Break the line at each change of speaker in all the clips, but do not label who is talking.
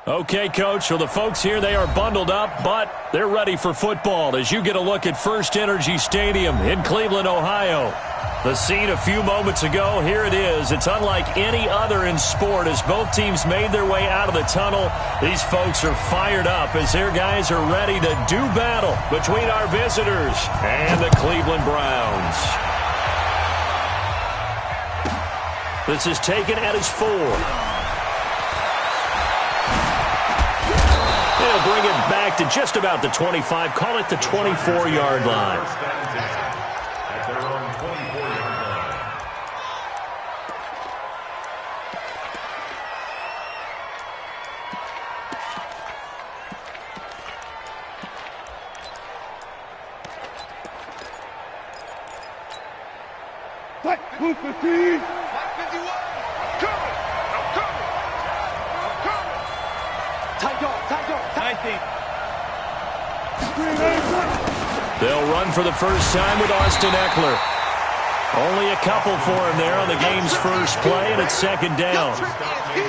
Okay, Coach, well, the folks here, they are bundled up, but they're ready for football as you get a look at First Energy Stadium in Cleveland, Ohio. The scene a few moments ago, here it is. It's unlike any other in sport as both teams made their way out of the tunnel. These folks are fired up as their guys are ready to do battle between our visitors and the Cleveland Browns. This is taken at his 4. They'll bring it back to just about the 25. Call it the 24-yard line.
Move 15.
They'll run for the first time with Austin Eckler. Only a couple for him there on the game's first play, and it's second down.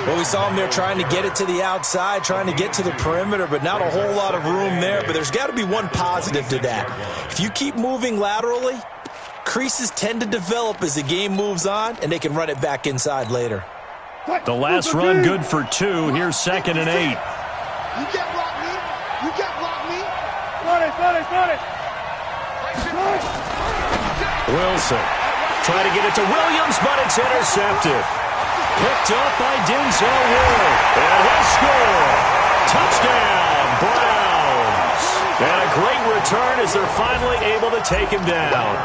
Well, we saw him there trying to get it to the outside, trying to get to the perimeter, but not a whole lot of room there. But there's got to be one positive to that. If you keep moving laterally, creases tend to develop as the game moves on, and they can run it back inside later.
The last run good for 2. Here's 2nd and 8.
You can't block me. You can't block me. Got it.
Wilson trying to get it to Williams, but it's intercepted. Picked up by Denzel Ward. And he'll score. Touchdown, Browns. And a great return as they're finally able to take him down.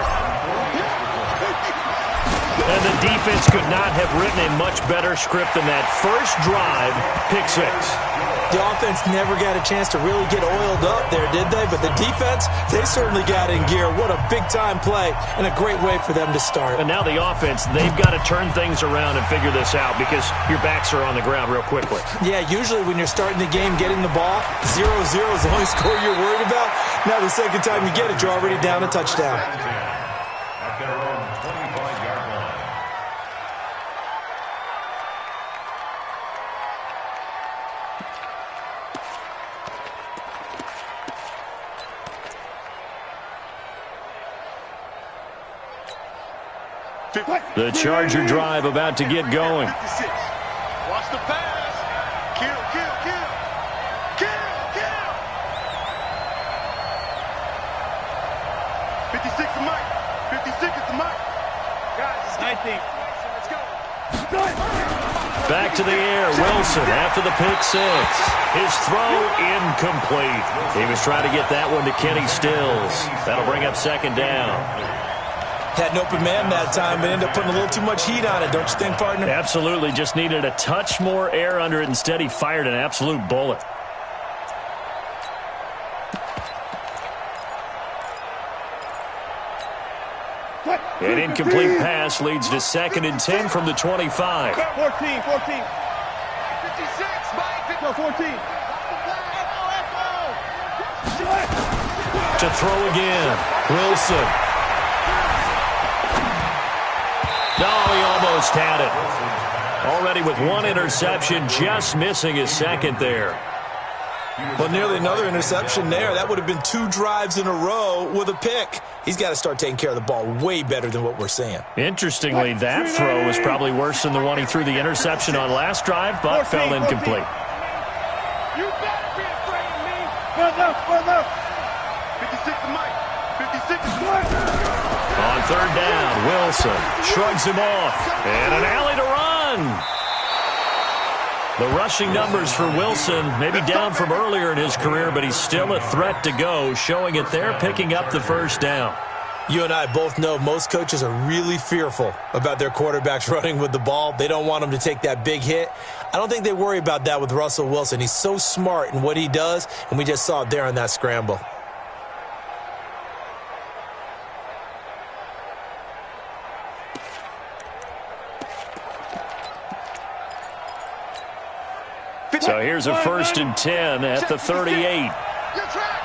And the defense could not have written a much better script than that first drive, pick 6.
The offense never got a chance to really get oiled up there, did they? But the defense, they certainly got in gear. What a big-time play and a great way for them to start.
And now the offense, they've got to turn things around and figure this out because your backs are on the ground real quickly.
Yeah, usually when you're starting the game, getting the ball, 0-0 is the only score you're worried about. Now the second time you get it, you're already down a touchdown.
The Charger drive about to get going.
Watch the pass. Kill. 56 to Mike. 56 is the Mike. Guys, it's 19. Let's go.
Back to the air. Wilson after the pick 6. His throw incomplete. He was trying to get that one to Kenny Stills. That'll bring up 2nd down.
Had an open man that time, but ended up putting a little too much heat on it, don't you think, partner?
Absolutely. Just needed a touch more air under it. Instead, he fired an absolute bullet. An incomplete pass leads to 2nd and 10 from the 25.
14. 56, Mike. 14.
To throw again. Wilson. No, he almost had it. Already with 1 interception, just missing his 2nd there.
Well, nearly another interception there. That would have been 2 drives in a row with a pick. He's got to start taking care of the ball way better than what we're seeing.
Interestingly, that throw was probably worse than the one he threw the interception on last drive, but fell incomplete.
You better be afraid of me. Well, no. 56 to Mike. 56 to Mike.
On 3rd down, Wilson shrugs him off. And an alley to run. The rushing numbers for Wilson maybe down from earlier in his career, but he's still a threat to go, showing it there, picking up the 1st down.
You and I both know most coaches are really fearful about their quarterbacks running with the ball. They don't want them to take that big hit. I don't think they worry about that with Russell Wilson. He's so smart in what he does, and we just saw it there on that scramble.
So here's a 1st and 10 at the 38.
Your track.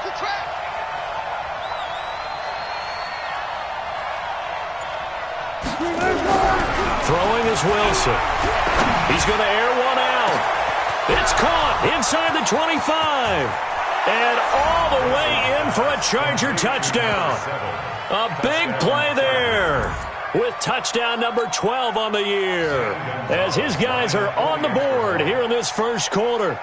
Throwing is Wilson. He's going to air one out. It's caught inside the 25. And all the way in for a Charger touchdown. A big play there with touchdown number 12 on the year as his guys are on the board here in this first quarter.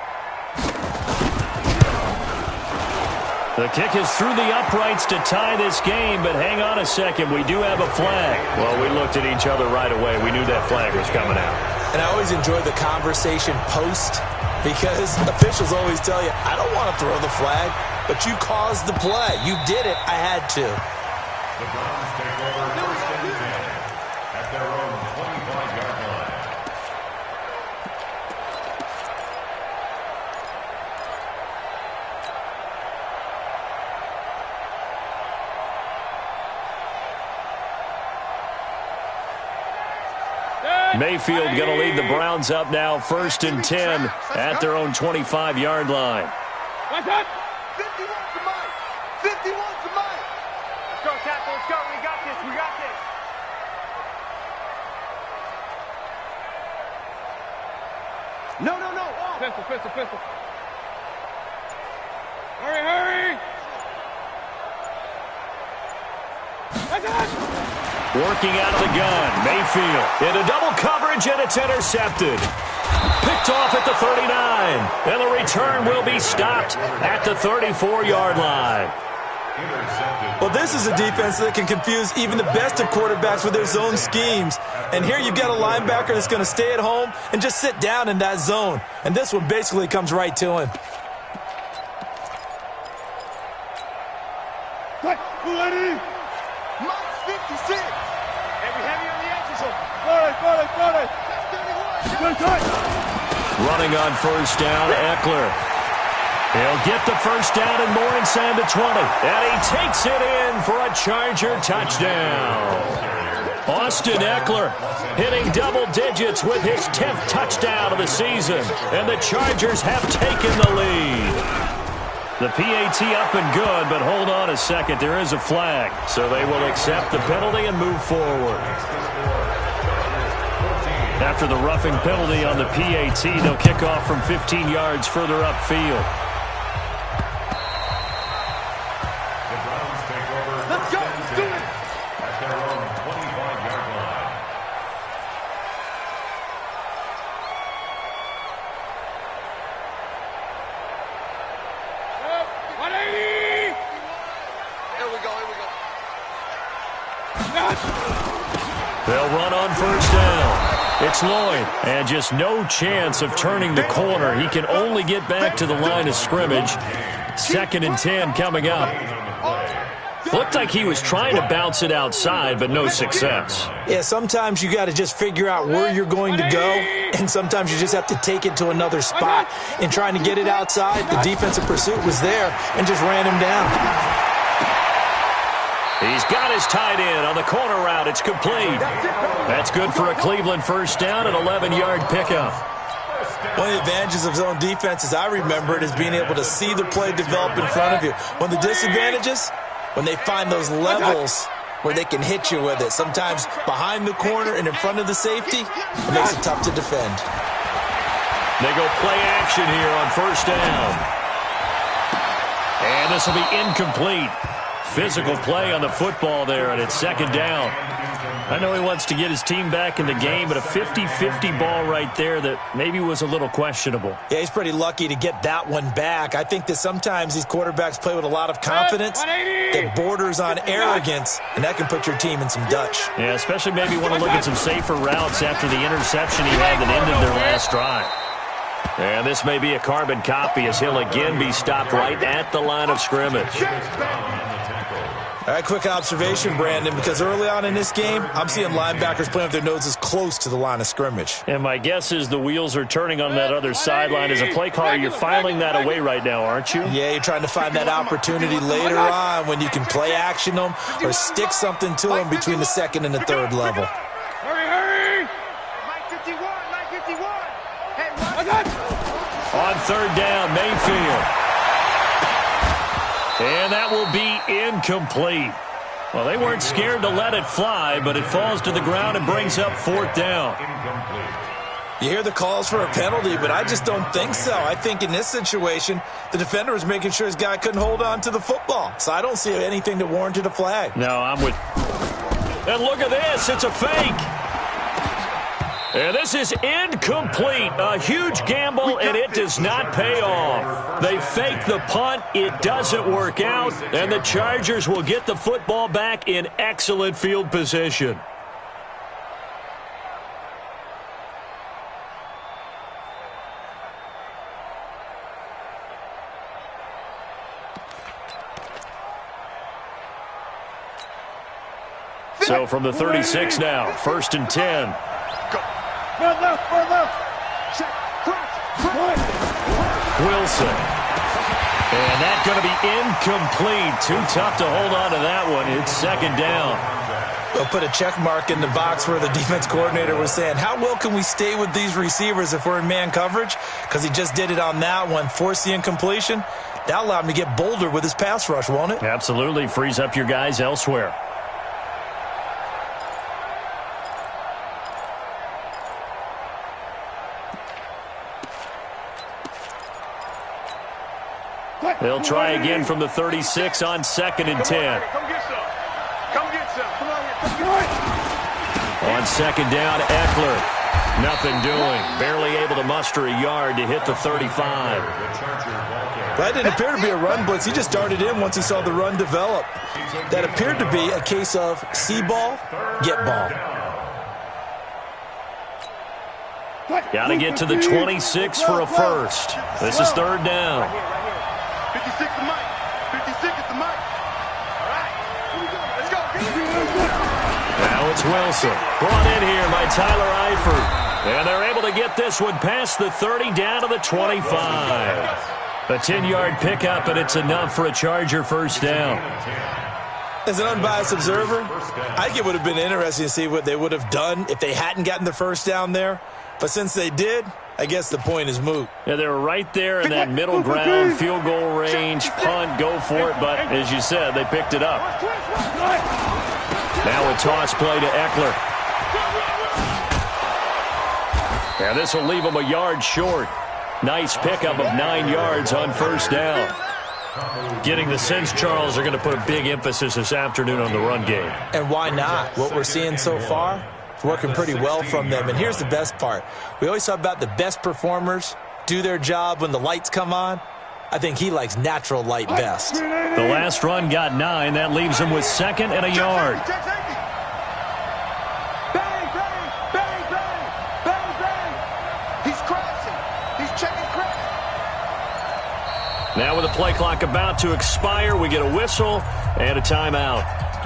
The kick is through the uprights to tie this game, but hang on a second. We do have a flag. Well, we looked at each other right away. We knew that flag was coming out.
And I always enjoy the conversation post because officials always tell you, I don't want to throw the flag, but you caused the play. You did it. I had to.
The Browns take over first and 10 at their own 25-yard line.
Mayfield going to lead the Browns up now, first and 10 at their own 25-yard line.
What's up? 51 to Mike. 51 to Mike. Let's go, tackle. Let's go. We got this. We got this. No. Oh. Pistol. Hurry. What's up?
Working out of the gun, Mayfield into double coverage, and it's intercepted. Picked off at the 39, and the return will be stopped at the 34-yard line.
Well, this is a defense that can confuse even the best of quarterbacks with their zone schemes. And here you've got a linebacker that's going to stay at home and just sit down in that zone. And this one basically comes right to him.
Ready? Mike's 56. Heavy on the edges. Got it. That's 31.
Running on first down, Eckler. He'll get the first down and more inside the 20. And he takes it in for a Charger touchdown. Austin Eckler hitting double digits with his 10th touchdown of the season. And the Chargers have taken the lead. The PAT up and good, but hold on a second. There is a flag. So they will accept the penalty and move forward. After the roughing penalty on the PAT, they'll kick off from 15 yards further upfield.
The Browns take over. Let's go. Do it. At their own 25-yard line.
They'll run on first down. It's Lloyd, and just no chance of turning the corner. He can only get back to the line of scrimmage. 2nd and 10 coming up. Looked like he was trying to bounce it outside, but no success.
Yeah, sometimes you got to just figure out where you're going to go, and sometimes you just have to take it to another spot. In trying to get it outside, the defensive pursuit was there and just ran him down.
He's got his tight end on the corner route. It's complete. That's good for a Cleveland first down, an 11-yard pickup.
One of the advantages of zone defense, as I remember it, is being able to see the play develop in front of you. One of the disadvantages, when they find those levels where they can hit you with it. Sometimes behind the corner and in front of the safety, it makes it tough to defend.
They go play action here on first down. And this will be incomplete. Physical play on the football there, and it's 2nd down. I know he wants to get his team back in the game, but a 50-50 ball right there that maybe was a little questionable.
Yeah, he's pretty lucky to get that one back. I think that sometimes these quarterbacks play with a lot of confidence that borders on arrogance, and that can put your team in some Dutch.
Yeah, especially maybe want to look at some safer routes after the interception he had that ended their last drive. And this may be a carbon copy as he'll again be stopped right at the line of scrimmage.
All right, quick observation, Brandon, because early on in this game, I'm seeing linebackers playing with their noses close to the line of scrimmage.
And my guess is the wheels are turning on that other sideline. As a play caller, you're filing that away right now, aren't you?
Yeah, you're trying to find that opportunity later on when you can play action them or stick something to them between the 2nd and the 3rd level.
Hurry! Mike 51. Hey,
on 3rd down, Mayfield. And that will be incomplete. Well, they weren't scared to let it fly, but it falls to the ground and brings up 4th down.
You hear the calls for a penalty, but I just don't think so. I think in this situation, the defender was making sure his guy couldn't hold on to the football. So I don't see anything that warranted a flag.
No, I'm with... And look at this. It's a fake. And this is incomplete. A huge gamble, and it does not pay off. They fake the punt. It doesn't work out, and the Chargers will get the football back in excellent field position. So from the 36 now, 1st and 10. Wilson. And that's going to be incomplete. Too tough to hold on to that one. It's 2nd down.
They'll put a check mark in the box where the defense coordinator was saying, how well can we stay with these receivers if we're in man coverage? Because he just did it on that one, forced the incompletion. That'll allow him to get bolder with his pass rush, won't it?
Absolutely. Frees up your guys elsewhere. They'll try again from the 36 on 2nd and 10.
Come get some. Come get some.
On 2nd down, Eckler. Nothing doing. Barely able to muster a yard to hit the 35.
That didn't appear to be a run blitz. He just darted in once he saw the run develop. That appeared to be a case of see ball, get ball.
Got to get to the 26 for a first. This is 3rd down.
56 to Mike. 56 to Mike. All right. Here we go. Let's go.
Now it's Wilson. Brought in here by Tyler Eifert. And they're able to get this one past the 30 down to the 25. A 10-yard pickup, and it's enough for a Charger first down.
As an unbiased observer, I think it would have been interesting to see what they would have done if they hadn't gotten the first down there. But since they did, I guess the point is moot.
Yeah, they were right there in that middle ground, field goal range, punt, go for it. But as you said, they picked it up. Now a toss play to Eckler. Yeah, this will leave them a yard short. Nice pickup of 9 yards on first down. Getting the sense, Charles, are going to put a big emphasis this afternoon on the run game.
And why not? What we're seeing so far, it's working pretty well from them. And here's the best part. We always talk about the best performers do their job when the lights come on. I think he likes natural light best.
The last run got 9. That leaves him with 2nd and a yard.
Bang, bang, bang, bang, bang, bang. He's crossing. He's checking crack.
Now with the play clock about to expire, we get a whistle and a timeout.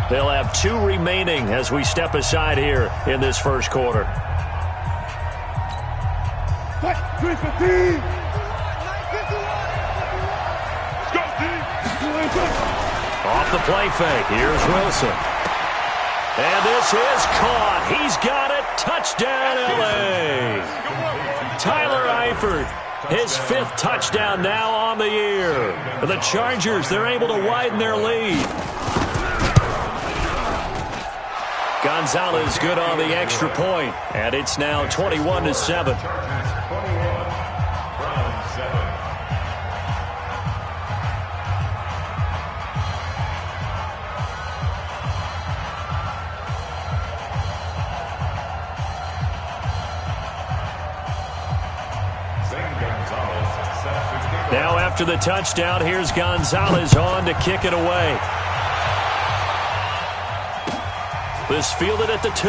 They'll have 2 remaining as we step aside here in this first quarter. Off the play fake, here's Wilson. And this is caught. He's got it. Touchdown, L.A. Tyler Eifert, his 5th touchdown now on the year. For the Chargers, they're able to widen their lead. Gonzalez good on the extra point, and it's now 21-7. Now after the touchdown, here's Gonzalez on to kick it away. This fielded at the 2.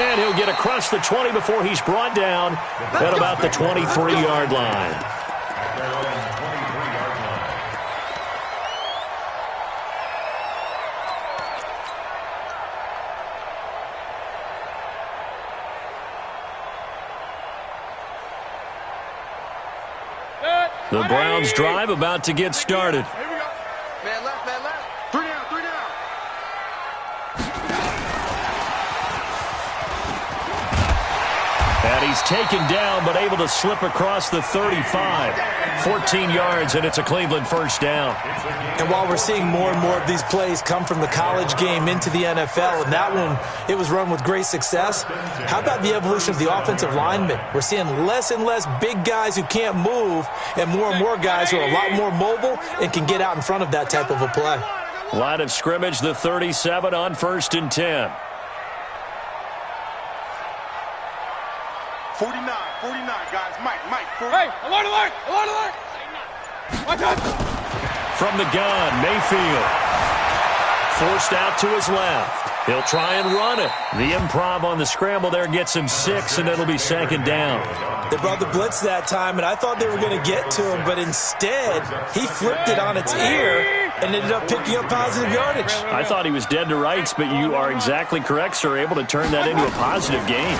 And he'll get across the 20 before he's brought down at about the 23-yard line. The Browns drive about to get started.
Here we go. Man left, man left. 3 down, 3 down.
And he's taken down, but able to slip across the 35. 14 yards, and it's a Cleveland first down.
And while we're seeing more and more of these plays come from the college game into the NFL, and that one, it was run with great success, how about the evolution of the offensive linemen? We're seeing less and less big guys who can't move, and more guys who are a lot more mobile and can get out in front of that type of a play.
Line of scrimmage, the 37 on 1st and 10.
49, guys. Mike.
Hey, alert! Watch out!
From the gun, Mayfield. Forced out to his left. He'll try and run it. The improv on the scramble there gets him 6, and it'll be 2nd down.
They brought the blitz that time, and I thought they were going to get to him, but instead, he flipped it on its ear and ended up picking up positive yardage.
I thought he was dead to rights, but you are exactly correct, sir. Able to turn that into a positive gain.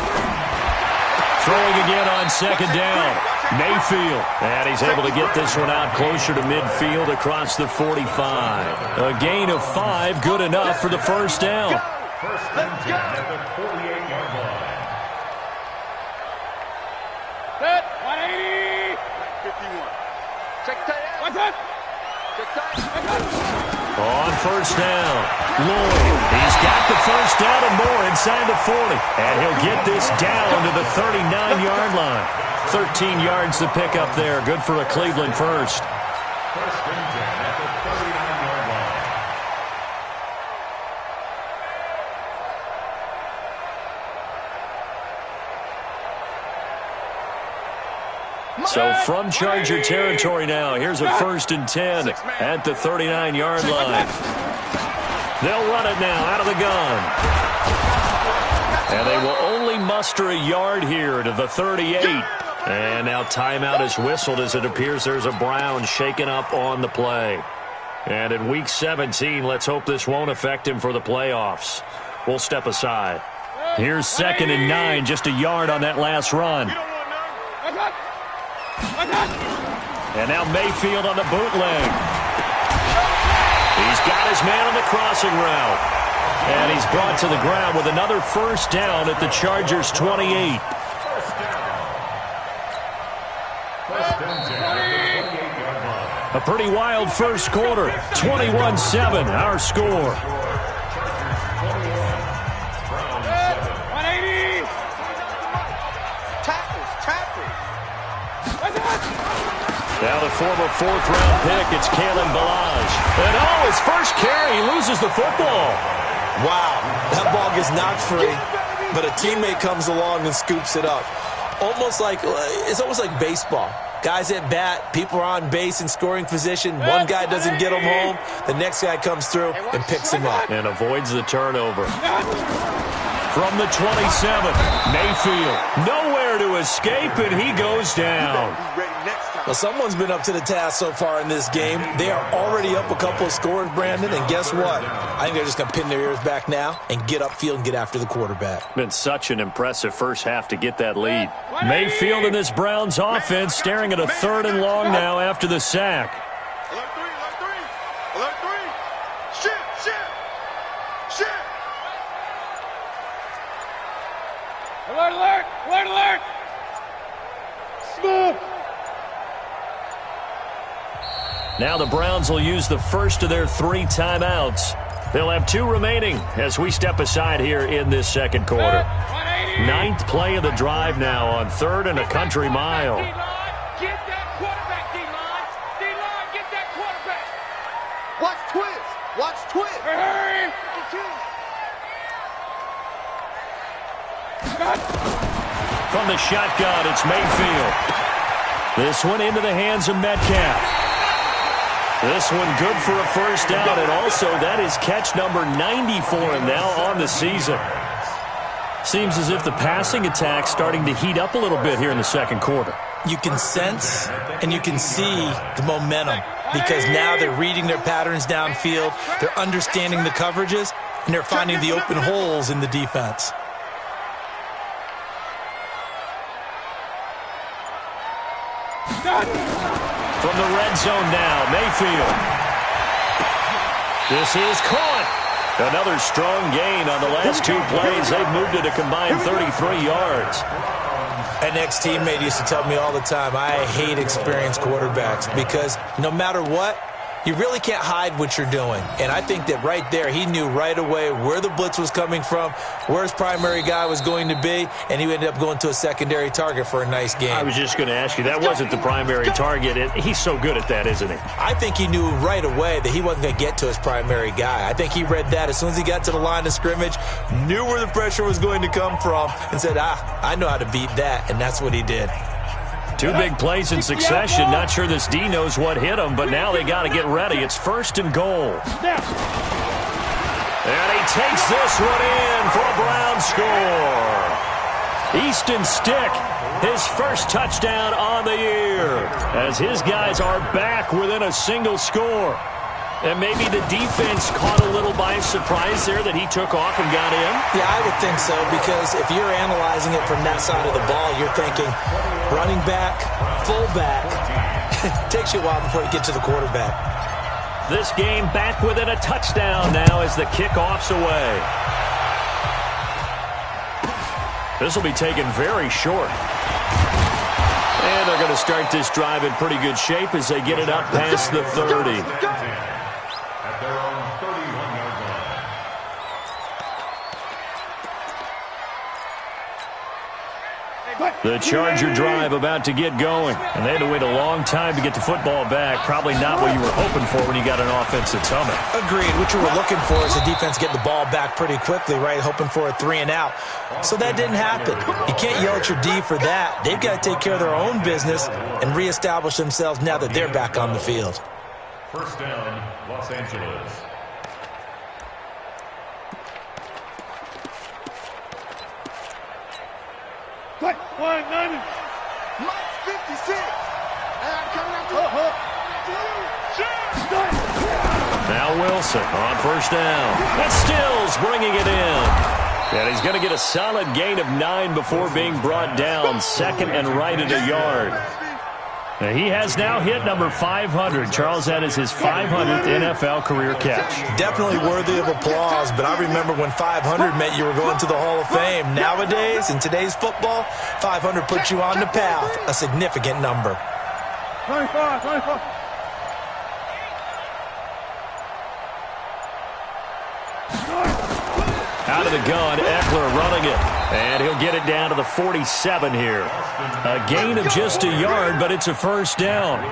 Throwing again on 2nd down. Mayfield. And he's able to get this one out closer to midfield across the 45. A gain of 5, good enough for the first down.
First and 10 at the 48-yard line.
Set, 180.
51.
Check tight. What's that? Check tight.
On first down, Lloyd. He's got the first down and more inside the 40. And he'll get this down to the 39-yard line. 13 yards to pick up there. Good for a Cleveland first.
First and 10 at the 39-yard line.
So from Charger territory now, here's a 1st and 10 at the 39-yard line. They'll run it now out of the gun. And they will only muster a yard here to the 38. And now timeout is whistled as it appears there's a Brown shaken up on the play. And in Week 17, let's hope this won't affect him for the playoffs. We'll step aside. Here's 2nd and 9, just a yard on that last run. And now Mayfield on the bootleg. He's got his man on the crossing route. And he's brought to the ground with another first down at the Chargers' 28. A pretty wild first quarter. 21-7, our score. Now the former 4th-round pick, it's Kalen Ballage. And his first carry, he loses the football.
Wow, that ball gets knocked free, but a teammate comes along and scoops it up. It's almost like baseball. Guys at bat, people are on base in scoring position. One guy doesn't get him home. The next guy comes through and picks him up.
And avoids the turnover. From the 27, Mayfield. Nowhere to escape, and he goes down.
Well, someone's been up to the task so far in this game. They are already up a couple of scores, Brandon, and guess what? I think they're just going to pin their ears back now and get upfield and get after the quarterback.
Been such an impressive first half to get that lead. Mayfield in this Browns offense staring at a 3rd and long now after the sack.
Alert three. Shit.
Alert.
Smoke.
Now the Browns will use the first of their 3 timeouts. They'll have 2 remaining as we step aside here in this second quarter. 9th play of the drive now on 3rd and a country mile.
Get that quarterback, D-line. D-line, get that quarterback.
Watch twist.
Hurry.
From the shotgun, it's Mayfield. This one into the hands of Metcalf. This one good for a first down, and also that is catch number 90 for him now on the season. Seems as if the passing attack's starting to heat up a little bit here in the second quarter.
You can sense and you can see the momentum because now they're reading their patterns downfield, they're understanding the coverages, and they're finding the open holes in the defense.
From the red zone now, Mayfield. This is caught. Another strong gain on the last 2 plays. They've moved it a combined 33 yards.
An ex-teammate used to tell me all the time, I hate experienced quarterbacks because no matter what, you really can't hide what you're doing. And I think that right there, he knew right away where the blitz was coming from, where his primary guy was going to be, and he ended up going to a secondary target for a nice game.
I was just going to ask you, that wasn't the primary target. He's so good at that, isn't he?
I think he knew right away that he wasn't going to get to his primary guy. I think he read that as soon as he got to the line of scrimmage, knew where the pressure was going to come from, and said, I know how to beat that, and that's what he did.
Two big plays in succession. Not sure this D knows what hit him, but now they got to get ready. It's 1st and goal. And he takes this one in for a Brown score. Easton Stick, his first touchdown on the year, as his guys are back within a single score. And maybe the defense caught a little by surprise there that he took off and got in?
Yeah, I would think so, because if you're analyzing it from that side of the ball, you're thinking running back, fullback. It takes you a while before you get to the quarterback.
This game back within a touchdown now as the kickoff's away. This will be taken very short. And they're going to start this drive in pretty good shape as they get it up past the 30.
At their own 31-yard line.
The Charger drive about to get going. And they had to wait a long time to get the football back. Probably not what you were hoping for when you got an offense that's humming.
Agreed. What you were looking for is the defense get the ball back pretty quickly, right? Hoping for a 3 and out. So that didn't happen. You can't yell at your D for that. They've got to take care of their own business and reestablish themselves now that they're back on the field.
1st down, Los Angeles.
Mike 56. And coming out
Now Wilson on 1st down. That's Stills bringing it in. And he's going to get a solid gain of 9 before being brought down. 2nd and right at a yard. Now he has now hit number 500. Charles, that is his 500th NFL career catch.
Definitely worthy of applause, but I remember when 500 meant you were going to the Hall of Fame. Nowadays, in today's football, 500 puts you on the path, a significant number.
25.
Out of the gun, Eckler running it. And he'll get it down to the 47 here. A gain of just a yard, but it's a 1st down.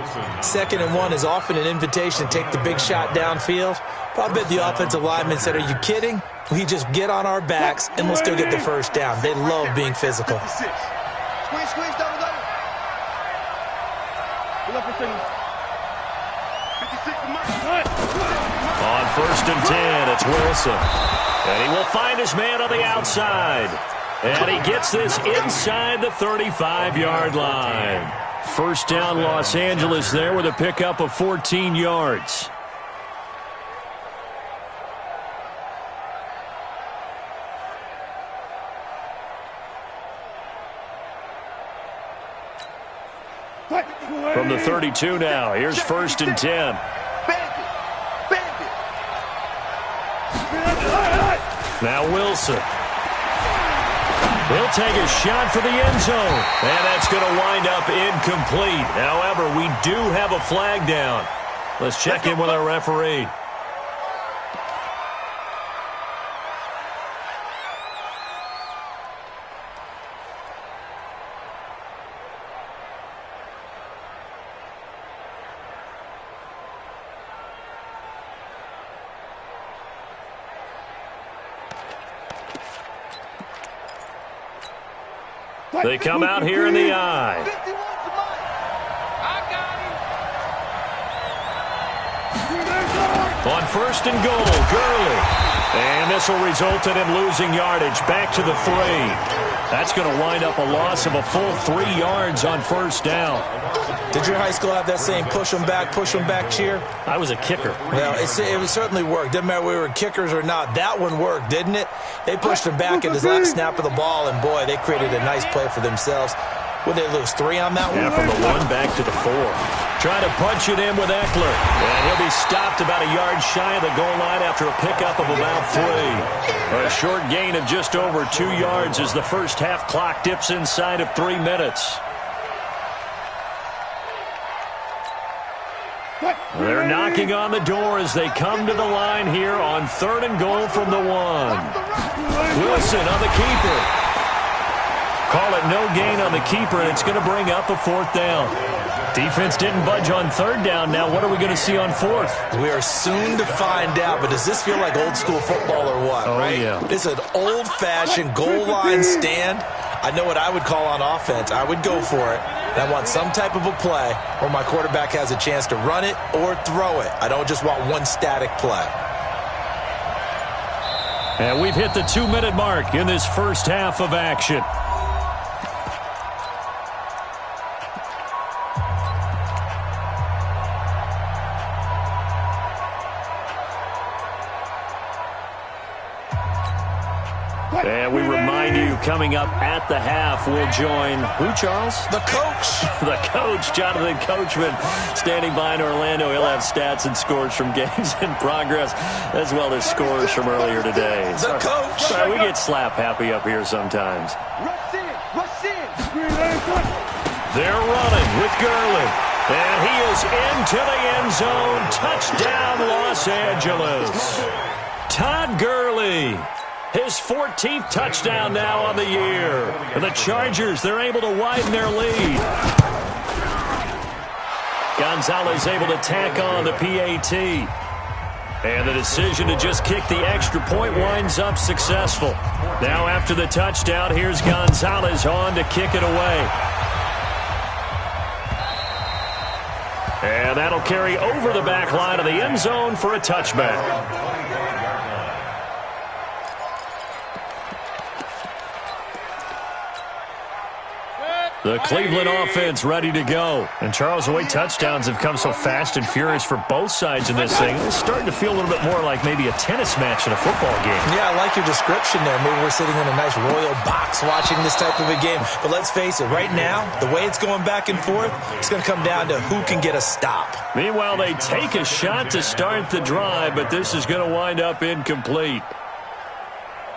2nd and 1 is often an invitation to take the big shot downfield. But I bet the offensive lineman said, are you kidding? We just get on our backs and we'll still get the 1st down. They love being physical.
Squeeze, double. 56
On 1st and 10, it's Wilson. And he will find his man on the outside. And he gets this inside the 35-yard line. 1st down, Los Angeles there with a pickup of 14 yards. From the 32 now, here's 1st and 10. Now Wilson. He'll take a shot for the end zone. And that's going to wind up incomplete. However, we do have a flag down. Let's check in with our referee. They come out here in the eye. On 1st and goal, Gurley. And this will result in him losing yardage back to the 3. That's going to wind up a loss of a full 3 yards on 1st down.
Did your high school have that same push them back cheer?
I was a kicker.
Well, it certainly worked. Didn't matter whether we were kickers or not. That one worked, didn't it? They pushed him back at his last snap of the ball, and boy, they created a nice play for themselves. Would they lose 3 on that one?
Yeah, from the 1 back to the 4. Trying to punch it in with Eckler. And he'll be stopped about a yard shy of the goal line after a pickup of about 3. A short gain of just over 2 yards as the first half clock dips inside of 3 minutes. They're knocking on the door as they come to the line here on 3rd and goal from the 1. Wilson on the keeper. Call it no gain on the keeper, and it's going to bring up a 4th down. Defense didn't budge on 3rd down. Now what are we going to see on 4th?
We are soon to find out, but does this feel like old school football or what?
Oh,
right?
Yeah.
It's an old-fashioned goal line stand. I know what I would call on offense. I would go for it. And I want some type of a play where my quarterback has a chance to run it or throw it. I don't just want one static play.
And we've hit the 2-minute mark in this first half of action. And we remind you, coming up at the half, we'll join who, Charles?
The coach.
The coach, Jonathan Coachman, standing by in Orlando. He'll have stats and scores from games in progress, as well as scores from earlier today.
The coach.
Sorry, we get slap happy up here sometimes.
Rush in, rush in.
They're running with Gurley. And he is into the end zone. Touchdown, Los Angeles. Todd Gurley. His 14th touchdown now on the year. And the Chargers, they're able to widen their lead. Gonzalez able to tack on the PAT. And the decision to just kick the extra point winds up successful. Now after the touchdown, here's Gonzalez on to kick it away. And that'll carry over the back line of the end zone for a touchback. The Cleveland offense ready to go. And Charles, the way touchdowns have come so fast and furious for both sides in this thing, it's starting to feel a little bit more like maybe a tennis match in a football game.
Yeah, I like your description there. Maybe we're sitting in a nice royal box watching this type of a game. But let's face it, right now, the way it's going back and forth, it's going to come down to who can get a stop.
Meanwhile, they take a shot to start the drive, but this is going to wind up incomplete.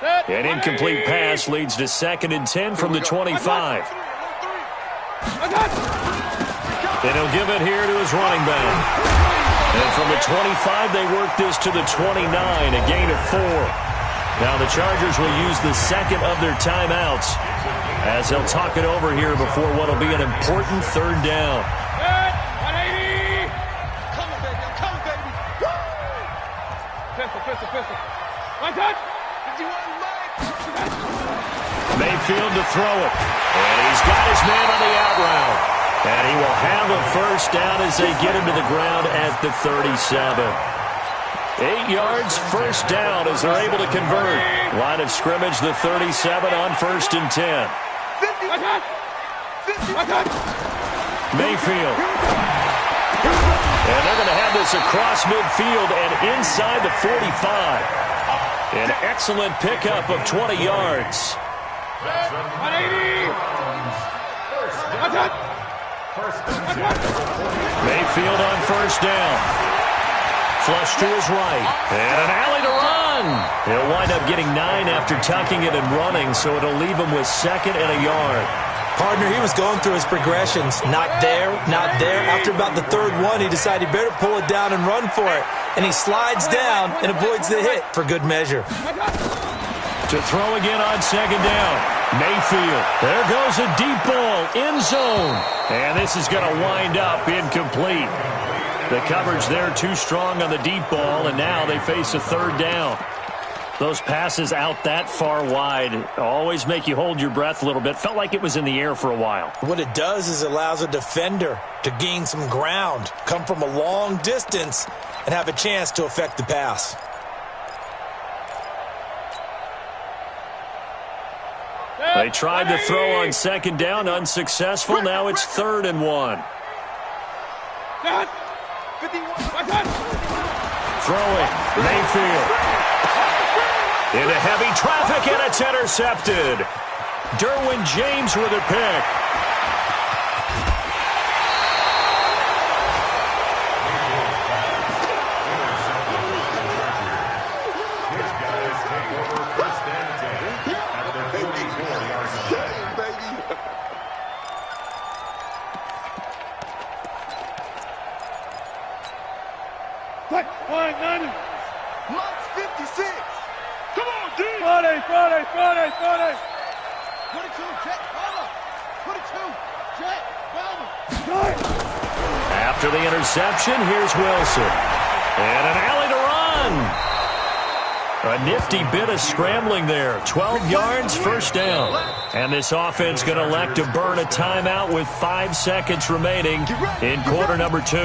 An incomplete pass leads to 2nd and 10 from the 25. And he'll give it here to his running back. And from the 25, they work this to the 29, a gain of 4. Now the Chargers will use the 2nd of their timeouts as they'll talk it over here before what will be an important 3rd down.
180! Come on, baby. I'm coming, baby. Woo! Pistol. One touch. 51 leg.
Mayfield to throw it. And he's got his man on the out route. And he will have a first down as they get him to the ground at the 37. 8 yards, first down as they're able to convert. Line of scrimmage, the 37 on 1st and 10. Mayfield. And they're going to have this across midfield and inside the 45. An excellent pickup of 20 yards.
180!
Mayfield on first down. Flush to his right. And an alley to run. He'll wind up getting 9 after tucking it and running, so it'll leave him with 2nd and a yard.
Partner, he was going through his progressions. Not there, not there. After about the 3rd one, he decided he better pull it down and run for it. And he slides down and avoids the hit for good measure.
To throw again on 2nd down. Mayfield. There goes a deep ball. End zone. And this is going to wind up incomplete. The coverage there too strong on the deep ball, and now they face a 3rd down. Those passes out that far wide always make you hold your breath a little bit. Felt like it was in the air for a while.
What it does is it allows a defender to gain some ground, come from a long distance, and have a chance to affect the pass.
They tried to throw on 2nd down, unsuccessful. Now it's 3rd and 1. Throwing, Mayfield. Into heavy traffic, and it's intercepted. Derwin James with a pick.
Monk's 56. Come on, D.
Friday.
22, Jet, Bama. 22, Jet, Bama.
After the interception, here's Wilson. And an alley to run. A nifty bit of scrambling there. 12 yards, first down. And this offense going to elect to burn a timeout with 5 seconds remaining in quarter number 2.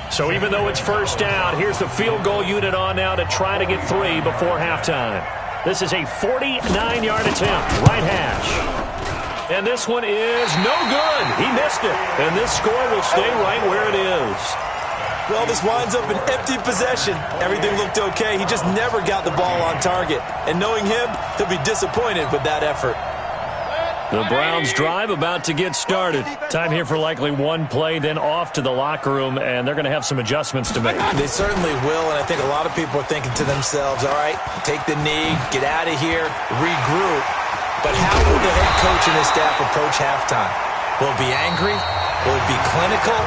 So even though it's first down, here's the field goal unit on now to try to get 3 before halftime. This is a 49-yard attempt, right hash. And this one is no good. He missed it. And this score will stay right where it is.
Well, this winds up an empty possession. Everything looked okay. He just never got the ball on target. And knowing him, he'll be disappointed with that effort.
The Browns drive about to get started. Time here for likely one play, then off to the locker room, and they're going to have some adjustments to make.
They certainly will, and I think a lot of people are thinking to themselves, all right, take the knee, get out of here, regroup. But how will the head coach and his staff approach halftime? Will it be angry? Will it be clinical?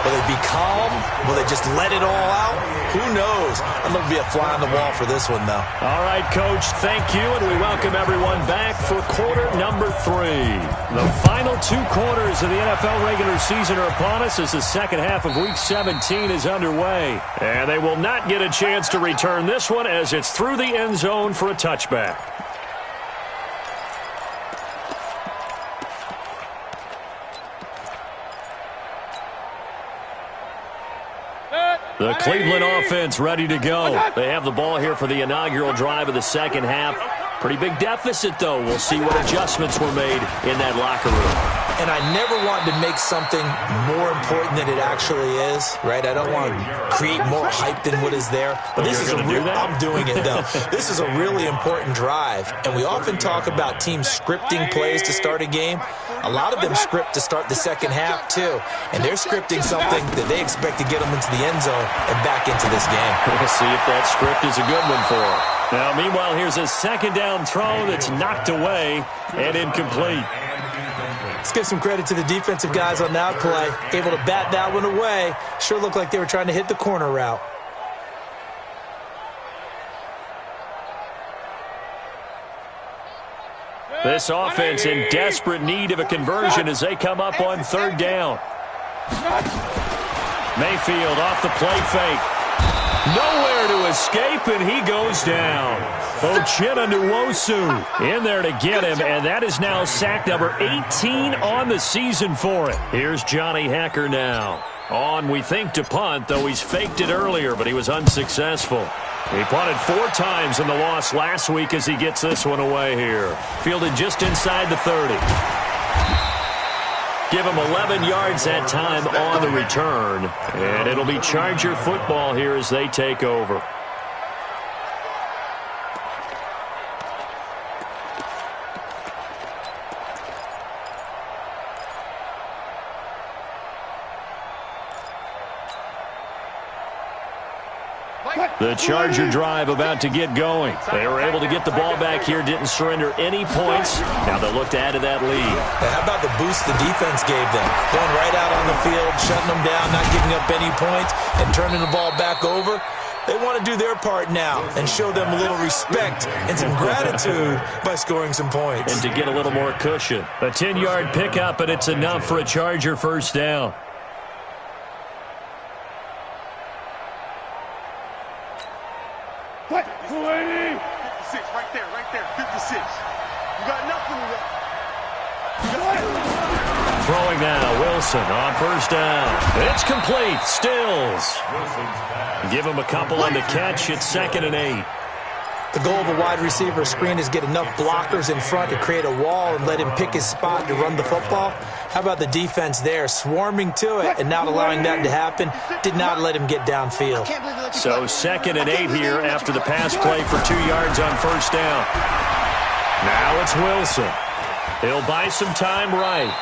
Will they be calm? Will they just let it all out? Who knows? I'm going to be a fly on the wall for this one, though.
All right, Coach, thank you, and we welcome everyone back for quarter number 3. The final 2 quarters of the NFL regular season are upon us as the second half of Week 17 is underway. And they will not get a chance to return this one as it's through the end zone for a touchback. The Cleveland offense ready to go. They have the ball here for the inaugural drive of the second half. Pretty big deficit, though. We'll see what adjustments were made in that locker room.
And I never want to make something more important than it actually is, right? I don't want to create more hype than what is there. But this is a real, I'm doing it, though. This is a really important drive. And we often talk about teams scripting plays to start a game. A lot of them script to start the second half, too. And they're scripting something that they expect to get them into the end zone and back into this game.
We'll see if that script is a good one for them. Now, meanwhile, here's a second down throw that's knocked away and incomplete.
Let's give some credit to the defensive guys on that play. Able to bat that one away. Sure looked like they were trying to hit the corner route.
This offense in desperate need of a conversion as they come up on third down. Mayfield off the play fake. Nowhere to escape, and he goes down. Uchenna Nwosu in there to get him, and that is now sack number 18 on the season for it. Here's Johnny Hecker now. On, we think, to punt, though he's faked it earlier, but he was unsuccessful. He punted 4 times in the loss last week as he gets this one away here. Fielded just inside the 30. Give him 11 yards that time on the return. And it'll be Charger football here as they take over. The Charger drive about to get going. They were able to get the ball back here, didn't surrender any points. Now they'll look to add to that lead.
How about the boost the defense gave them? Going right out on the field, shutting them down, not giving up any points, and turning the ball back over. They want to do their part now and show them a little respect and some gratitude by scoring some points.
And to get a little more cushion. A 10-yard pickup, and it's enough for a Charger first down.
What? 280. 56, right there, 56. You got nothing to that.
Throwing now, Wilson on first down. It's complete. Stills. Give him a couple on the catch. It's 2nd and 8.
The goal of a wide receiver screen is get enough blockers in front to create a wall and let him pick his spot to run the football. How about the defense there, swarming to it and not allowing that to happen? Did not let him get downfield.
So 2nd and 8 here after the pass play for 2 yards on first down. Now it's Wilson. He'll buy some time right.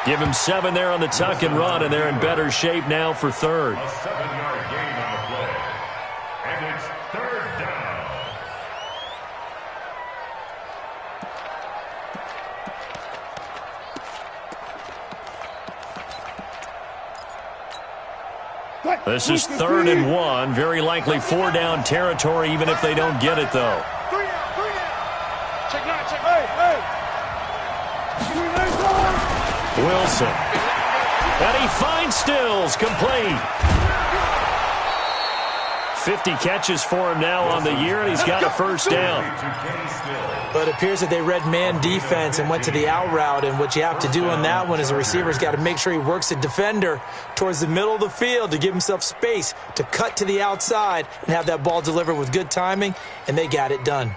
Give him 7 there on the tuck and run, and they're in better shape now for third.
A 7-yard gain on the play. And it's Third down.
This is 3rd and 1. Very likely 4-down territory, even if they don't get it, though.
3 down, 3 down. Check 9, check 9.
Wilson. And he finds Stills, complete. 50 catches for him now on the year, and he's got a first down.
But it appears that they read man defense and went to the out route, and what you have to do on that one is the receiver's got to make sure he works the defender towards the middle of the field to give himself space to cut to the outside and have that ball delivered with good timing, and they got it done.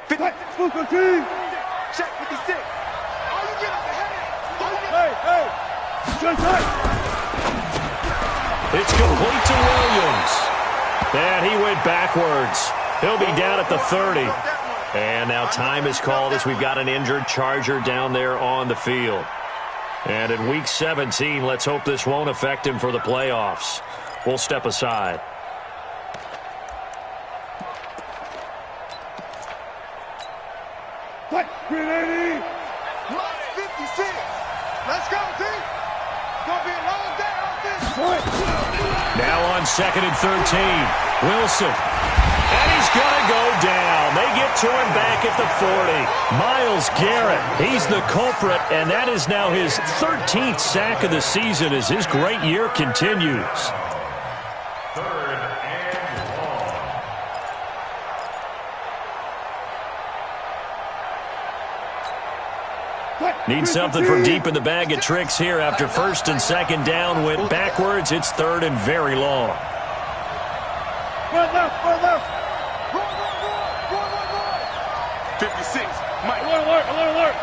Check 56. All you get up ahead.
It's complete to Williams. And he went backwards. He'll be down at the 30. And now time is called as we've got an injured Charger down there on the field. And in Week 17, let's hope this won't affect him for the playoffs. We'll step aside.
+56. Let's go, team. It's going to be a long day offense.
Now on 2nd and 13. Wilson. And he's going to go down. They get to him back at the 40. Myles Garrett, he's the culprit, and that is now his 13th sack of the season as his great year continues.
3rd and long.
Need something for deep in the bag of tricks here after 1st and 2nd down went backwards. It's 3rd and very long.
Run left. 56. Mike. Alert.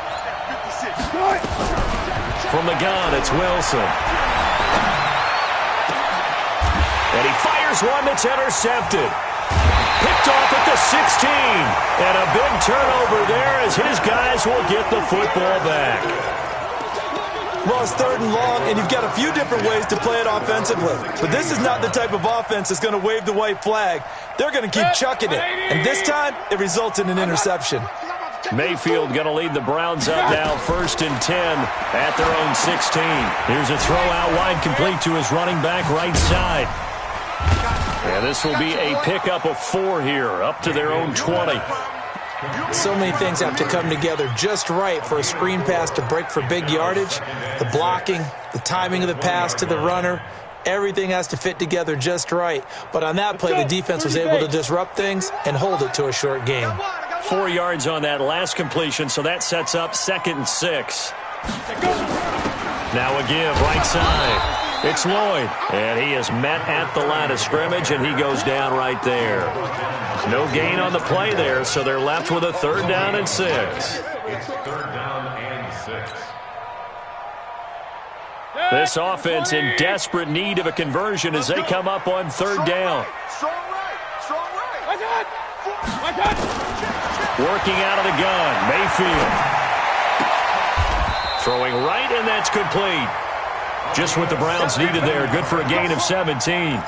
56.
From the gun, it's Wilson. And he fires one that's intercepted. Picked off at the 16. And a big turnover there as his guys will get the football back.
Well, it's 3rd and long, and you've got a few different ways to play it offensively. But this is not the type of offense that's going to wave the white flag. They're going to keep chucking it. And this time, it results in an interception.
Mayfield going to lead the Browns up now, 1st and 10 at their own 16. Here's a throw out wide, complete to his running back right side. And this will be a pickup of 4 here, up to their own 20.
So many things have to come together just right for a screen pass to break for big yardage. The blocking, the timing of the pass to the runner, everything has to fit together just right. But on that play, the defense was able to disrupt things and hold it to a short game.
4 yards on that last completion, so that sets up 2nd and 6. Now a give, right side. It's Lloyd, and he is met at the line of scrimmage, and he goes down right there. No gain on the play there, so they're left with a 3rd down and 6.
It's 3rd down and 6.
This offense in desperate need of a conversion as they come up on 3rd down.
Strong right.
Working out of the gun, Mayfield. Throwing right, and that's complete. Just what the Browns needed there. Good for a gain of 17.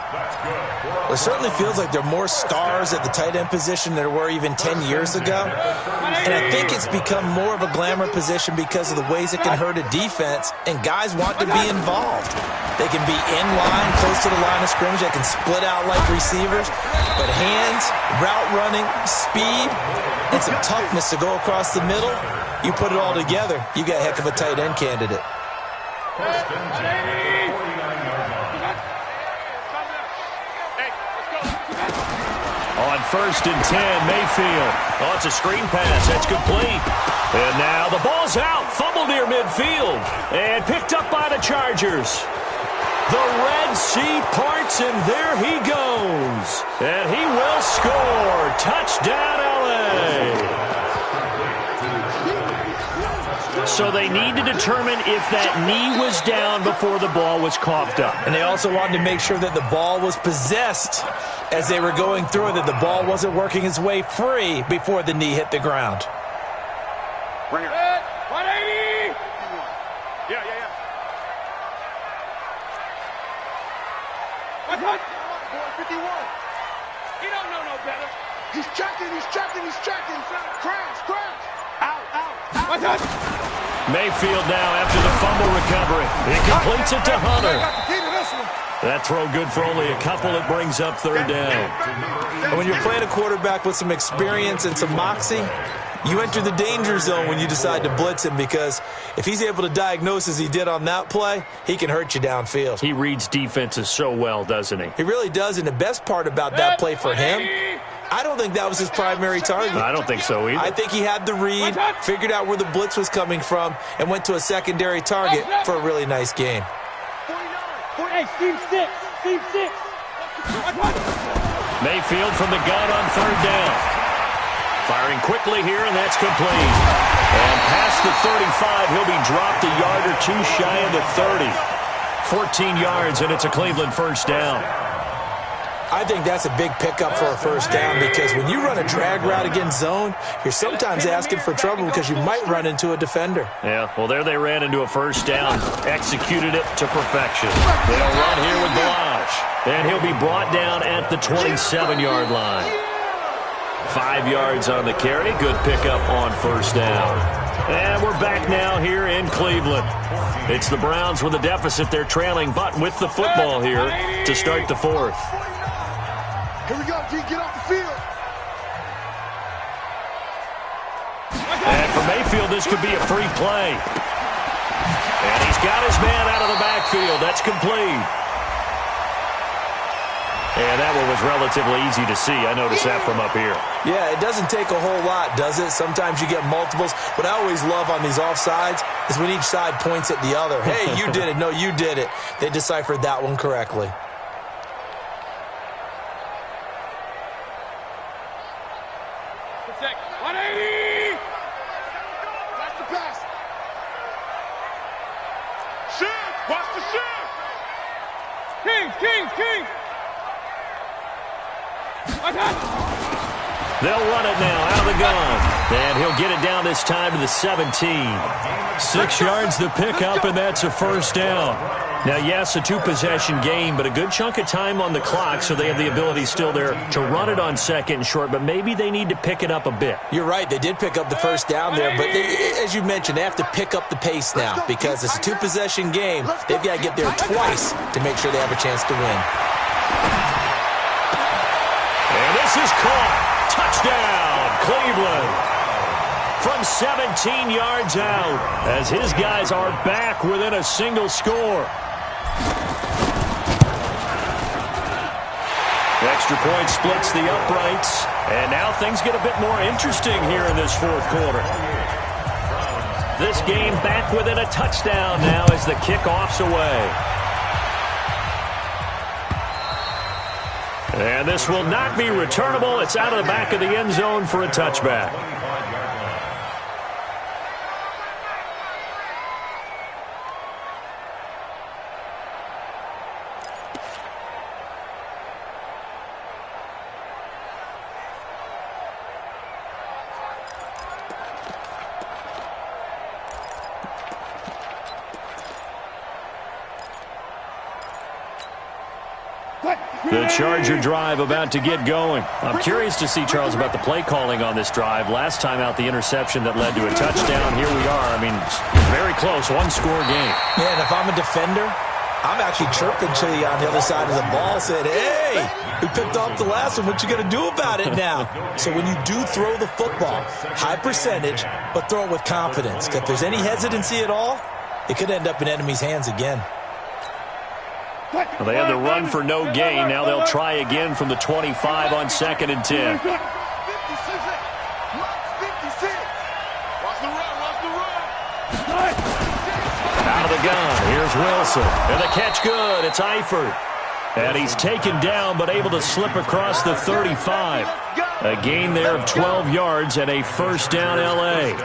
It certainly feels like there are more stars at the tight end position than there were even 10 years ago. And I think it's become more of a glamour position because of the ways it can hurt a defense, and guys want to be involved. They can be in line, close to the line of scrimmage. They can split out like receivers. But hands, route running, speed, and some toughness to go across the middle, you put it all together, you got a heck of a tight end candidate.
1st and 10, 49-yard line.
On 1st and 10, Mayfield. Oh, it's a screen pass. That's complete. And now the ball's out. Fumble near midfield. And picked up by the Chargers. The Red Sea parts, and there he goes. And he will score. Touchdown, L.A. So they need to determine if that knee was down before the ball was coughed up.
And they also wanted to make sure that the ball was possessed as they were going through it, that the ball wasn't working its way free before the knee hit the ground.
Bring it. 180. Yeah. Boy, 51.
He don't know no better.
He's checking. Crash. Out.
Watch out.
Mayfield now after the fumble recovery. He completes it to Hunter. That throw good for only a couple. It brings up third down.
And when you're playing a quarterback with some experience and some moxie, you enter the danger zone when you decide to blitz him, because if he's able to diagnose as he did on that play, he can hurt you downfield.
He reads defenses so well, doesn't he?
He really does, and the best part about that play for him, I don't think that was his primary target.
I don't think so either.
I think he had the read, figured out where the blitz was coming from, and went to a secondary target for a really nice game.
49. Hey, Steve 6.
Mayfield from the gun on third down. Firing quickly here, and that's complete. And past the 35, he'll be dropped a yard or two shy of the 30. 14 yards, and it's a Cleveland first down.
I think that's a big pickup for a first down, because when you run a drag route against zone, you're sometimes asking for trouble because you might run into a defender.
Yeah, well, there they ran into a first down. Executed it to perfection. They'll run here with Blanche. And he'll be brought down at the 27-yard line. 5 yards on the carry. Good pickup on first down. And we're back now here in Cleveland. It's the Browns with a deficit. They're trailing, but with the football here to start the fourth.
Here we go, G. Get off the field.
And for Mayfield, this could be a free play. And he's got his man out of the backfield. That's complete. And that one was relatively easy to see. I noticed that from up here.
Yeah, it doesn't take a whole lot, does it? Sometimes you get multiples. What I always love on these offsides is when each side points at the other. Hey, you did it. No, you did it. They deciphered that one correctly.
Protect. 180.
Watch the pass. Shift. Watch the shift.
Kings.
They'll run it now out of the gun. And he'll get it down this time to the 17. 6 yards the pickup, and that's a first down. Now, yes, a two-possession game, but a good chunk of time on the clock, so they have the ability still there to run it on second and short, but maybe they need to pick it up a bit.
You're right. They did pick up the first down there, but as you mentioned, they have to pick up the pace now because it's a two-possession game. They've got to get there twice to make sure they have a chance to win.
And this is caught. Touchdown, Cleveland. From 17 yards out, as his guys are back within a single score. Extra point splits the uprights, and now things get a bit more interesting here in this fourth quarter. This game back within a touchdown now as the kickoff's away. And this will not be returnable. It's out of the back of the end zone for a touchback. The Charger drive about to get going. I'm curious to see, Charles, about the play calling on this drive. Last time out, the interception that led to a touchdown. Here we are. I mean, very close, one-score game.
Yeah, and if I'm a defender, I'm actually chirping to you on the other side of the ball, saying, hey, we picked off the last one. What you going to do about it now? So when you do throw the football, high percentage, but throw it with confidence. Because if there's any hesitancy at all, it could end up in enemy's hands again.
Well, they had the run for no gain. Now they'll try again from the 25 on 2nd and 10.
56. Watch the run.
Out of the gun. Here's Wilson. And the catch good. It's Eifert. And he's taken down but able to slip across the 35. A gain there of 12 yards and a first down L.A.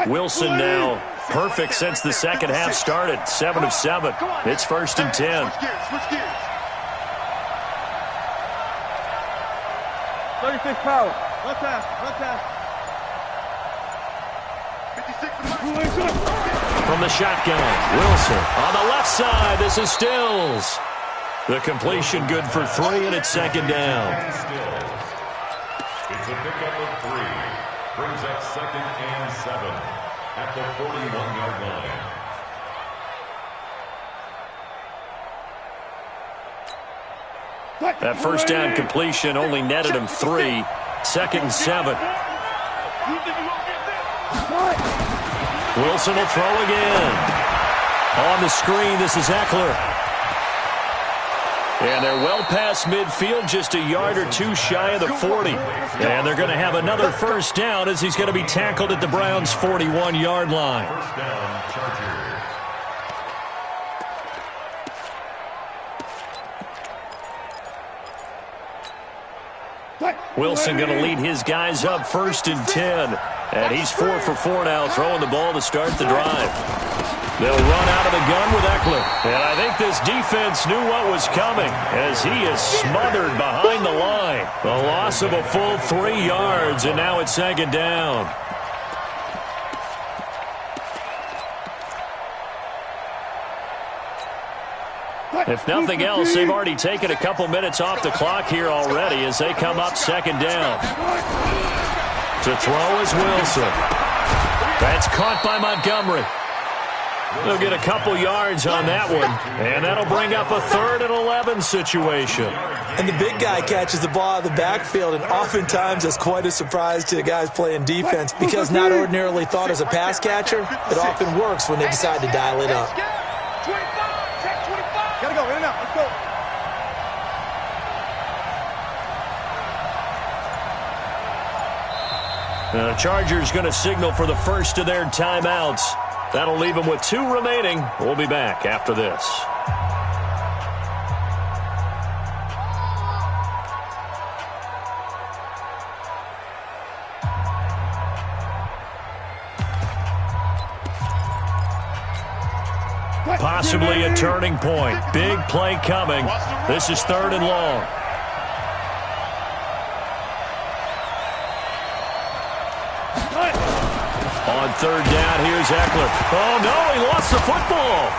Wilson now perfect since the second half started. 7 of 7. It's 1st and 10.
Switch gears.
36 power. One pass.
56.
From the shotgun, Wilson on the left side. This is Stills. The completion good for 3, and it's second down.
It's a pickup of 3. Brings up 2nd and 7 at the 41-yard line.
That first down completion only netted him 3. 2nd and 7. Wilson will throw again. On the screen, this is Eckler. And they're well past midfield, just a yard or 2 shy of the 40. And they're going to have another first down as he's going to be tackled at the Browns' 41-yard line.
First down, Chargers.
Wilson going to lead his guys up 1st and 10. And he's 4 for 4 now, throwing the ball to start the drive. They'll run out of the gun with Eckler. And I think this defense knew what was coming as he is smothered behind the line. The loss of a full 3 yards, and now it's second down. If nothing else, they've already taken a couple minutes off the clock here already as they come up second down. To throw is Wilson. That's caught by Montgomery. They'll get a couple yards on that one, and that'll bring up a 3rd and 11 situation.
And the big guy catches the ball out of the backfield, and oftentimes that's quite a surprise to the guys playing defense because not ordinarily thought as a pass catcher, it often works when they decide to dial it up.
25, check 25.
Gotta go, in and out, let's go.
The Chargers going to signal for the first of their timeouts. That'll leave them with 2 remaining. We'll be back after this. Possibly a turning point. Big play coming. This is 3rd and long. On 3rd down, here's Eckler. Oh, no, he lost the football.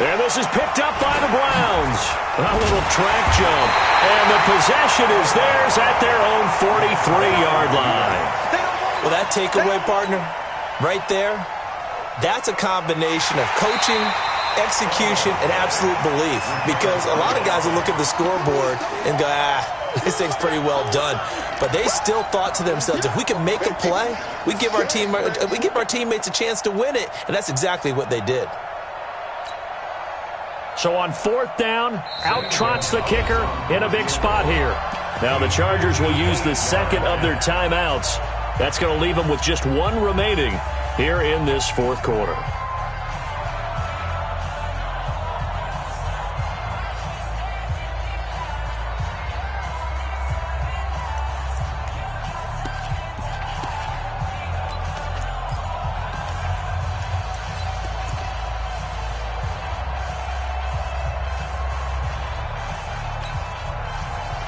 And this is picked up by the Browns. A little track jump. And the possession is theirs at their own 43-yard line.
Well, that takeaway, partner, right there, that's a combination of coaching, execution, and absolute belief. Because a lot of guys will look at the scoreboard and go, this thing's pretty well done. But they still thought to themselves, if we can make a play, we give our teammates a chance to win it. And that's exactly what they did.
So on 4th down, out trots the kicker in a big spot here. Now the Chargers will use the 2nd of their timeouts. That's going to leave them with just 1 remaining here in this 4th quarter.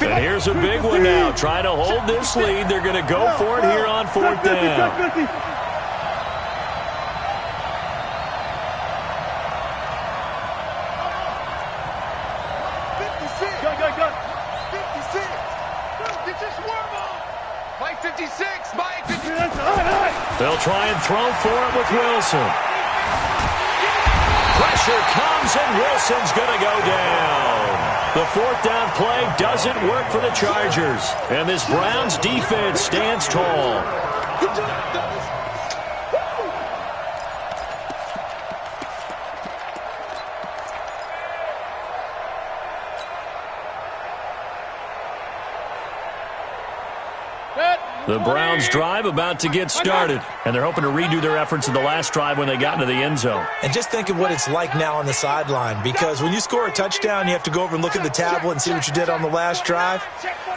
And here's a big one now. Trying to hold this lead. They're going to go for it here on 4th down.
Mike 56, Mike 56.
They'll try and throw for it with Wilson. Pressure comes, and Wilson's going to go down. The 4th down play doesn't work for the Chargers. And this Browns defense stands tall. The Browns drive about to get started, and they're hoping to redo their efforts in the last drive when they got into the end zone.
And just think of what it's like now on the sideline, because when you score a touchdown, you have to go over and look at the tablet and see what you did on the last drive.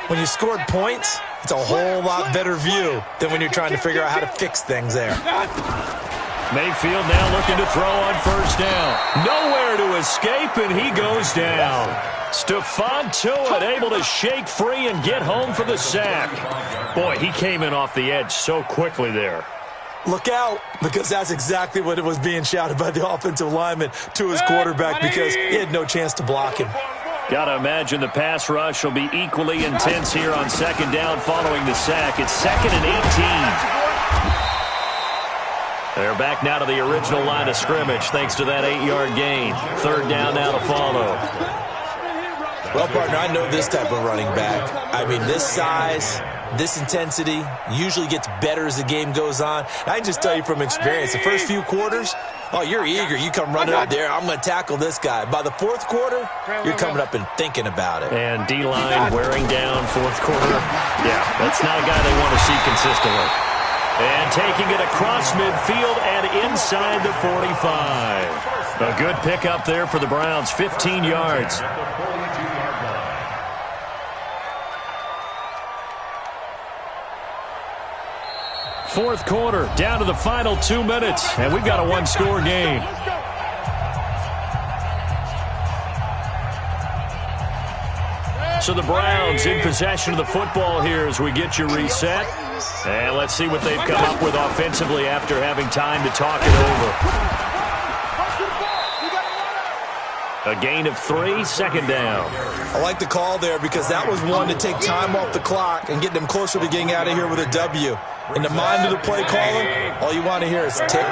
When you scored points, it's a whole lot better view than when you're trying to figure out how to fix things there.
Mayfield now looking to throw on 1st down. Nowhere to escape, and he goes down. Stephon Tuitt able to shake free and get home for the sack. Boy, he came in off the edge so quickly there.
Look out, because that's exactly what it was being shouted by the offensive lineman to his quarterback because he had no chance to block him.
Got to imagine the pass rush will be equally intense here on second down following the sack. It's 2nd and 18. They're back now to the original line of scrimmage thanks to that 8-yard gain. 3rd down now to follow.
Well, partner, I know this type of running back. I mean, this size, this intensity usually gets better as the game goes on. I can just tell you from experience, the first few quarters, oh, you're eager. You come running up there. I'm going to tackle this guy. By the 4th quarter, you're coming up and thinking about it.
And D-line wearing down 4th quarter. Yeah, that's not a guy they want to see consistently. And taking it across midfield and inside the 45. A good pickup there for the Browns, 15 yards. Fourth quarter, down to the final 2 minutes, and we've got a one-score game. So the Browns in possession of the football here as we get you reset. And let's see what they've come up with offensively after having time to talk it over. A gain of 3, 2nd down.
I like the call there because that was one to take time off the clock and get them closer to getting out of here with a W. In the mind of the play caller, all you want to hear is tick,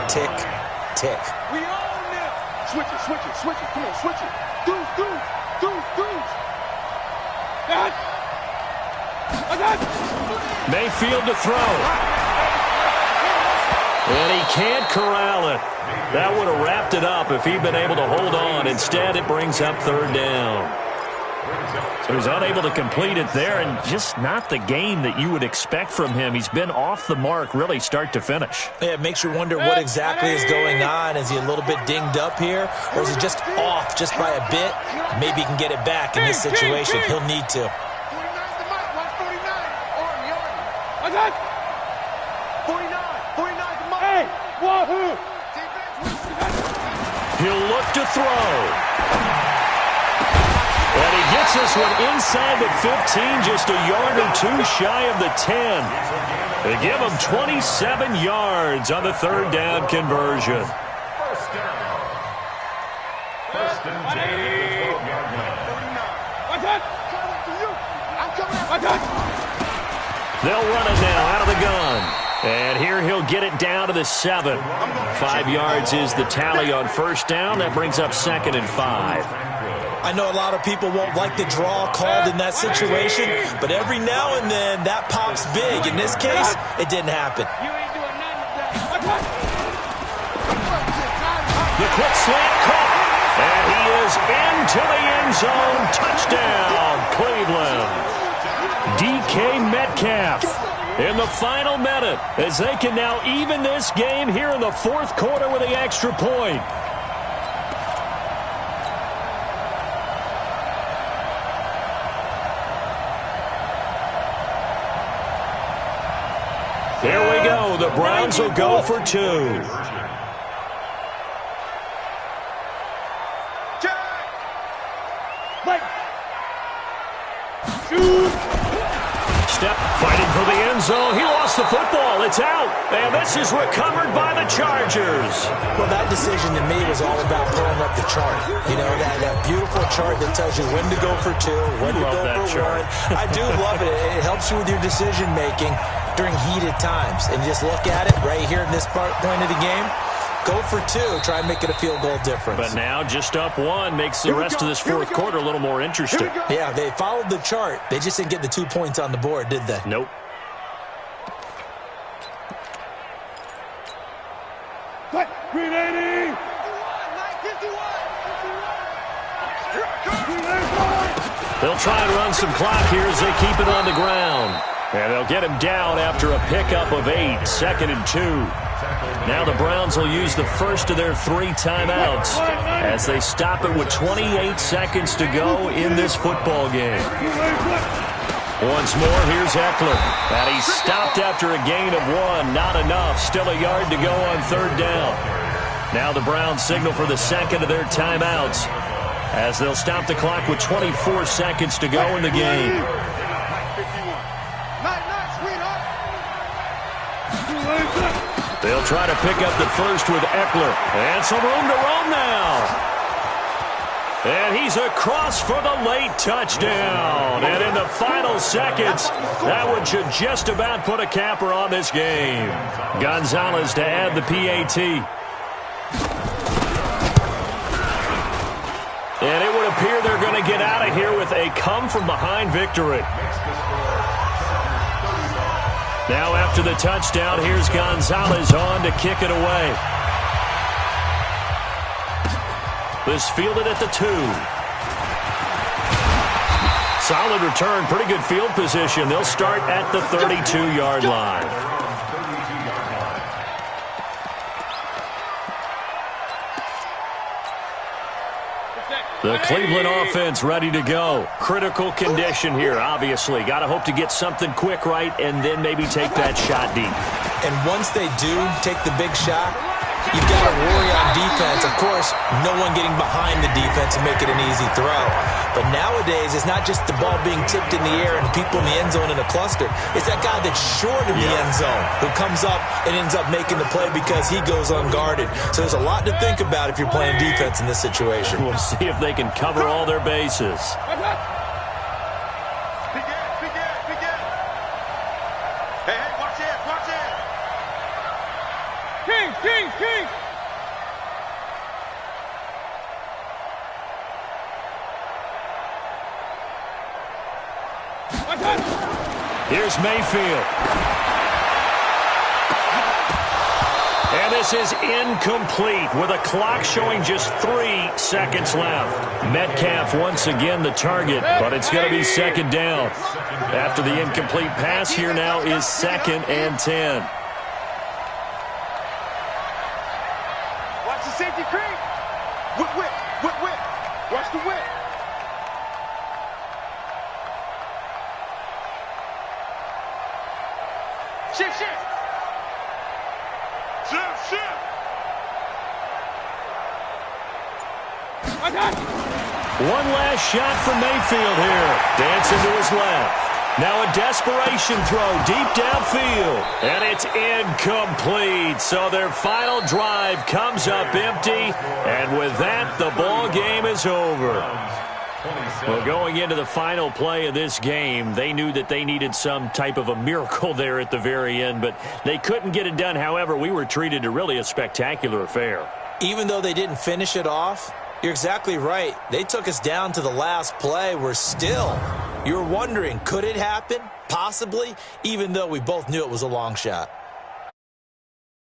tick, tick.
We own this. Switch it, switch it, switch it. Come on, switch it. Deuce, deuce, deuce, deuce.
Mayfield to throw. And he can't corral it. That would have wrapped it up if he'd been able to hold on. Instead, it brings up 3rd down. So he's unable to complete it there, and just not the game that you would expect from him. He's been off the mark, really, start to finish.
Yeah, it makes you wonder what exactly is going on. Is he a little bit dinged up here, or is he just off just by a bit? Maybe he can get it back in this situation. He'll need to.
49's the mic. Watch 49. 49's the mic. Hey, wahoo!
He'll look to throw. And he gets this one inside the 15, just a yard or 2 shy of the 10. They give him 27 yards on the 3rd down conversion.
First and 10.
They'll run it now out of the gun. And here he'll get it down to the 7. 5 yards is the tally on 1st down. That brings up 2nd and 5.
I know a lot of people won't like the draw called in that situation, but every now and then that pops big. In this case, it didn't happen.
The quick slant caught. And he is into the end zone. Touchdown, Cleveland. DK Metcalf in the final minute as they can now even this game here in the 4th quarter with the extra point. Here we go. The Browns will go for 2. Step fighting for the end zone. He lost the football. It's out. And this is recovered by the Chargers.
Well, that decision to me was all about pulling up the chart. You know, that beautiful chart that tells you when to go for 2, when to go for 1. I do love it. It helps you with your decision-making during heated times. And just look at it right here in this point of the game. Go for 2. Try and make it a field goal difference.
But now just up 1 makes the rest of this 4th quarter a little more interesting.
Yeah, they followed the chart. They just didn't get the 2 points on the board, did they?
Nope.
Green 80!
They'll try and run some clock here as they keep it on the ground. And they'll get him down after a pickup of 8, 2nd and 2. Now the Browns will use the first of their 3 timeouts as they stop it with 28 seconds to go in this football game. Once more, here's Eckler. And he's stopped after a gain of 1. Not enough. Still a yard to go on 3rd down. Now the Browns signal for the second of their timeouts as they'll stop the clock with 24 seconds to go in the game. They'll try to pick up the first with Eckler. And some room to roam now. And he's across for the late touchdown. And in the final seconds, that one should just about put a capper on this game. Gonzalez to add the PAT. And it would appear they're going to get out of here with a come-from-behind victory. Now after the touchdown, here's Gonzalez on to kick it away. This fielded at the 2. Solid return, pretty good field position. They'll start at the 32-yard line. The Cleveland offense ready to go. Critical condition here, obviously. Got to hope to get something quick right and then maybe take that shot deep.
And once they do take the big shot, you've got to worry on defense. Of course, no one getting behind the defense and make it an easy throw. But nowadays, it's not just the ball being tipped in the air and people in the end zone in a cluster. It's that guy that's short of the end zone who comes up and ends up making the play because he goes unguarded. So there's a lot to think about if you're playing defense in this situation.
We'll see if they can cover all their bases.
King!
Here's Mayfield. And this is incomplete with a clock showing just 3 seconds left. Metcalf once again the target, but it's going to be second down. After the incomplete pass, here now is 2nd and 10.
Watch the safety creep. Whip. Watch the whip. Shift.
One last shot from Mayfield here. Dancing to his left. Now a desperation throw deep downfield. And it's incomplete. So their final drive comes up empty. And with that, the ball game is over. Well, going into the final play of this game, they knew that they needed some type of a miracle there at the very end, but they couldn't get it done. However, we were treated to really a spectacular affair.
Even though they didn't finish it off, you're exactly right. They took us down to the last play. You're wondering, could it happen? Possibly, even though we both knew it was a long shot.